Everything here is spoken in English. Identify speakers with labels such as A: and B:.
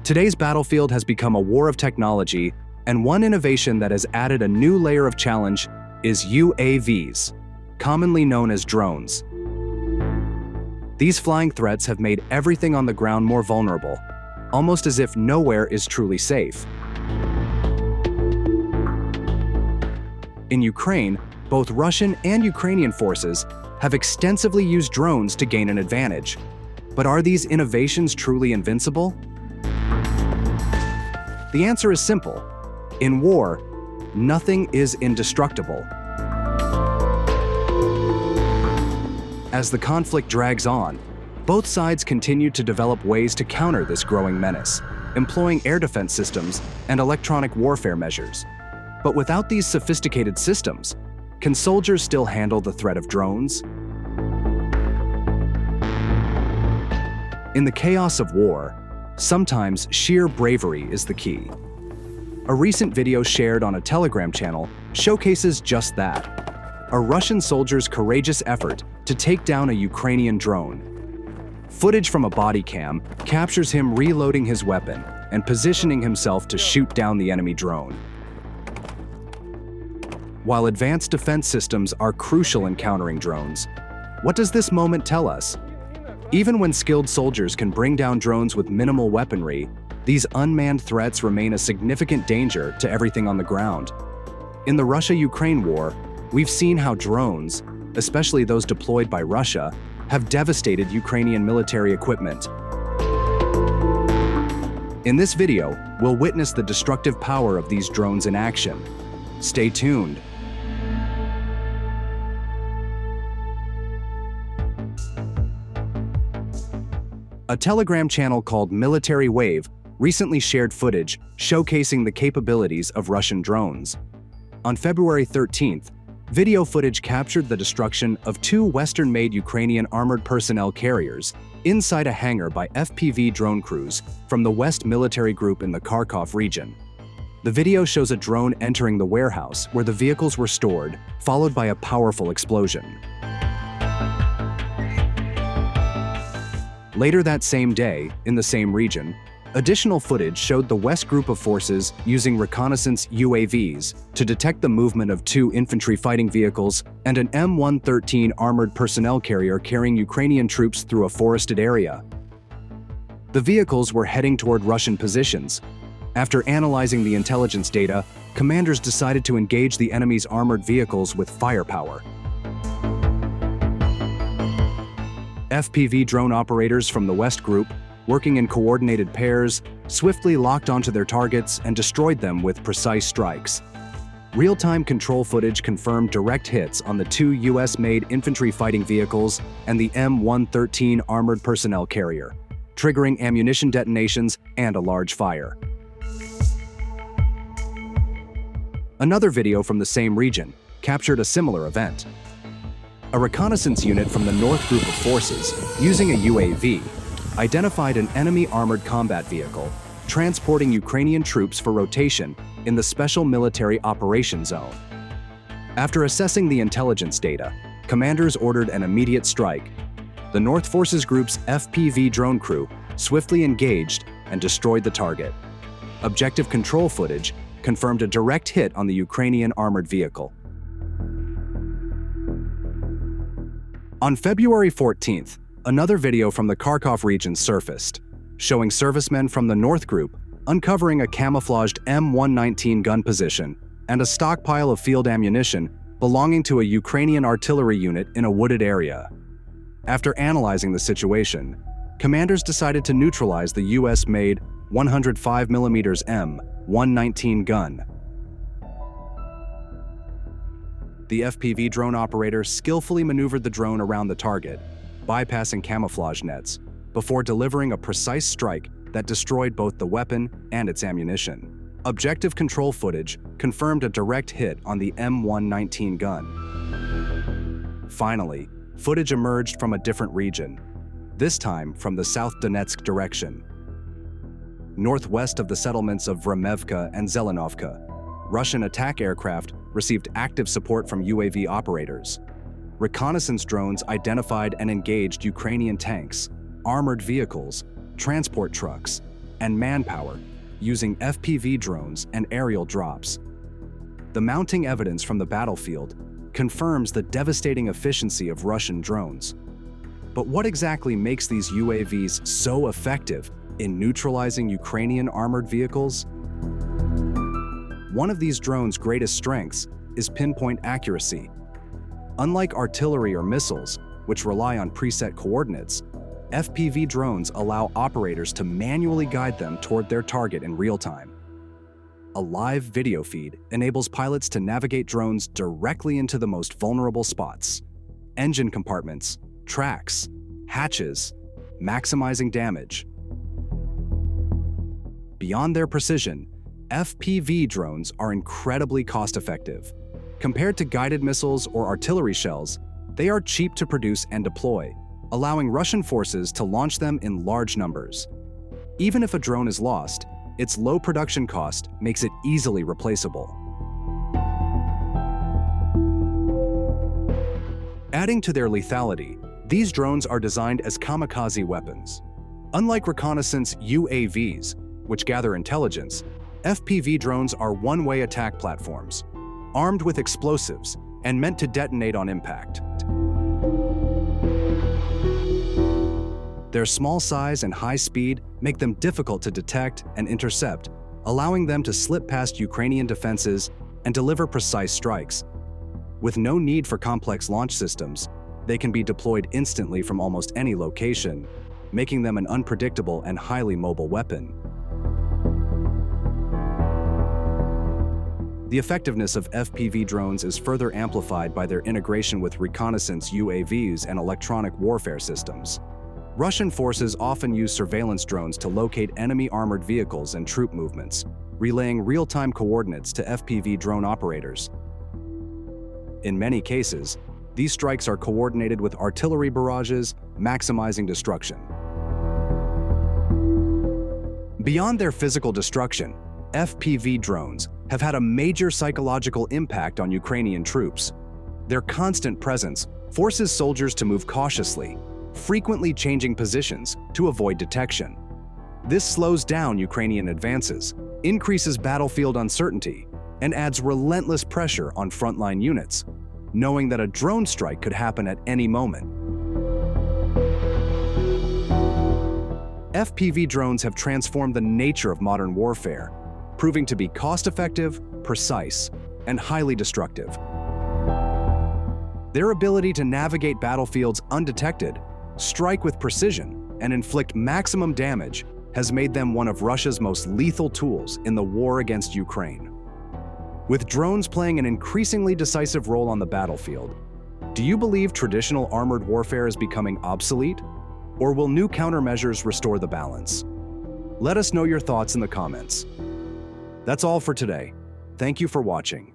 A: Today's battlefield has become a war of technology, and one innovation that has added a new layer of challenge is UAVs, commonly known as drones. These flying threats have made everything on the ground more vulnerable, almost as if nowhere is truly safe. In Ukraine, both Russian and Ukrainian forces have extensively used drones to gain an advantage. But are these innovations truly invincible? The answer is simple. In war, nothing is indestructible. As the conflict drags on, both sides continue to develop ways to counter this growing menace, employing air defense systems and electronic warfare measures. But without these sophisticated systems, can soldiers still handle the threat of drones? In the chaos of war, sometimes sheer bravery is the key. A recent video shared on a Telegram channel showcases just that: a Russian soldier's courageous effort to take down a Ukrainian drone. Footage from a body cam captures him reloading his weapon and positioning himself to shoot down the enemy drone. While advanced defense systems are crucial in countering drones, what does this moment tell us? Even when skilled soldiers can bring down drones with minimal weaponry, these unmanned threats remain a significant danger to everything on the ground. In the Russia-Ukraine war, we've seen how drones, especially those deployed by Russia, have devastated Ukrainian military equipment. In this video, we'll witness the destructive power of these drones in action. Stay tuned. A Telegram channel called Military Wave recently shared footage showcasing the capabilities of Russian drones. On February 13th, video footage captured the destruction of two Western-made Ukrainian armored personnel carriers inside a hangar by FPV drone crews from the West Military Group in the Kharkov region. The video shows a drone entering the warehouse where the vehicles were stored, followed by a powerful explosion. Later that same day, in the same region, additional footage showed the West Group of forces using reconnaissance UAVs to detect the movement of two infantry fighting vehicles and an M113 armored personnel carrier carrying Ukrainian troops through a forested area. The vehicles were heading toward Russian positions. After analyzing the intelligence data, commanders decided to engage the enemy's armored vehicles with firepower. FPV drone operators from the West Group, working in coordinated pairs, swiftly locked onto their targets and destroyed them with precise strikes. Real-time control footage confirmed direct hits on the two US-made infantry fighting vehicles and the M113 armored personnel carrier, triggering ammunition detonations and a large fire. Another video from the same region captured a similar event. A reconnaissance unit from the North Group of forces, using a UAV, identified an enemy armored combat vehicle transporting Ukrainian troops for rotation in the Special Military Operations Zone. After assessing the intelligence data, commanders ordered an immediate strike. The North Forces Group's FPV drone crew swiftly engaged and destroyed the target. Objective control footage confirmed a direct hit on the Ukrainian armored vehicle. On February 14th, another video from the Kharkov region surfaced, showing servicemen from the North Group uncovering a camouflaged M119 gun position and a stockpile of field ammunition belonging to a Ukrainian artillery unit in a wooded area. After analyzing the situation, commanders decided to neutralize the US-made 105mm M119 gun. The FPV drone operator skillfully maneuvered the drone around the target, bypassing camouflage nets, before delivering a precise strike that destroyed both the weapon and its ammunition. Objective control footage confirmed a direct hit on the M119 gun. Finally, footage emerged from a different region, this time from the South Donetsk direction. Northwest of the settlements of Vremevka and Zelenovka, Russian attack aircraft received active support from UAV operators. Reconnaissance drones identified and engaged Ukrainian tanks, armored vehicles, transport trucks, and manpower using FPV drones and aerial drops. The mounting evidence from the battlefield confirms the devastating efficiency of Russian drones. But what exactly makes these UAVs so effective in neutralizing Ukrainian armored vehicles? One of these drones' greatest strengths is pinpoint accuracy. Unlike artillery or missiles, which rely on preset coordinates, FPV drones allow operators to manually guide them toward their target in real time. A live video feed enables pilots to navigate drones directly into the most vulnerable spots: engine compartments, tracks, hatches, maximizing damage. Beyond their precision, FPV drones are incredibly cost-effective. Compared to guided missiles or artillery shells, they are cheap to produce and deploy, allowing Russian forces to launch them in large numbers. Even if a drone is lost, its low production cost makes it easily replaceable. Adding to their lethality, these drones are designed as kamikaze weapons. Unlike reconnaissance UAVs, which gather intelligence, FPV drones are one-way attack platforms, armed with explosives and meant to detonate on impact. Their small size and high speed make them difficult to detect and intercept, allowing them to slip past Ukrainian defenses and deliver precise strikes. With no need for complex launch systems, they can be deployed instantly from almost any location, making them an unpredictable and highly mobile weapon. The effectiveness of FPV drones is further amplified by their integration with reconnaissance UAVs and electronic warfare systems. Russian forces often use surveillance drones to locate enemy armored vehicles and troop movements, relaying real-time coordinates to FPV drone operators. In many cases, these strikes are coordinated with artillery barrages, maximizing destruction. Beyond their physical destruction, FPV drones have had a major psychological impact on Ukrainian troops. Their constant presence forces soldiers to move cautiously, frequently changing positions to avoid detection. This slows down Ukrainian advances, increases battlefield uncertainty, and adds relentless pressure on frontline units, knowing that a drone strike could happen at any moment. FPV drones have transformed the nature of modern warfare, proving to be cost-effective, precise, and highly destructive. Their ability to navigate battlefields undetected, strike with precision, and inflict maximum damage has made them one of Russia's most lethal tools in the war against Ukraine. With drones playing an increasingly decisive role on the battlefield, do you believe traditional armored warfare is becoming obsolete? Or will new countermeasures restore the balance? Let us know your thoughts in the comments. That's all for today. Thank you for watching.